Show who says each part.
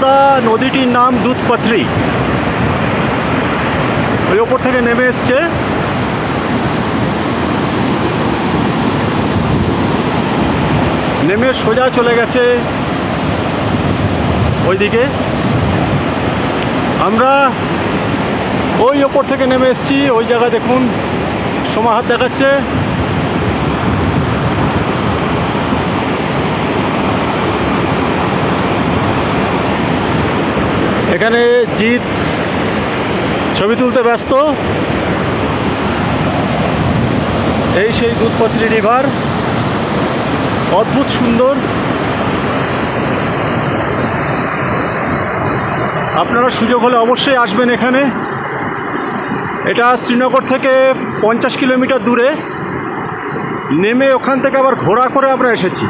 Speaker 1: নামদাদা নদীটির নাম দুধপাত্রী। ওই ওপর থেকে নেমে এসছে। নেমে সোজা চলে গেছে ওইদিকে। আমরা ওই ওপর থেকে নেমে এসেছি। ওই জায়গায় দেখুন সমাহার দেখাচ্ছে। এখানে জিৎ ছবি তুলতে ব্যস্ত। এই সেই দুধপাত্রী রিভার, অদ্ভুত সুন্দর। আপনারা সুযোগ হলে অবশ্যই আসবেন এখানে। এটা শ্রীনগর থেকে 50 কিলোমিটার দূরে। নেমে ওখান থেকে আবার ঘোড়া করে আমরা এসেছি।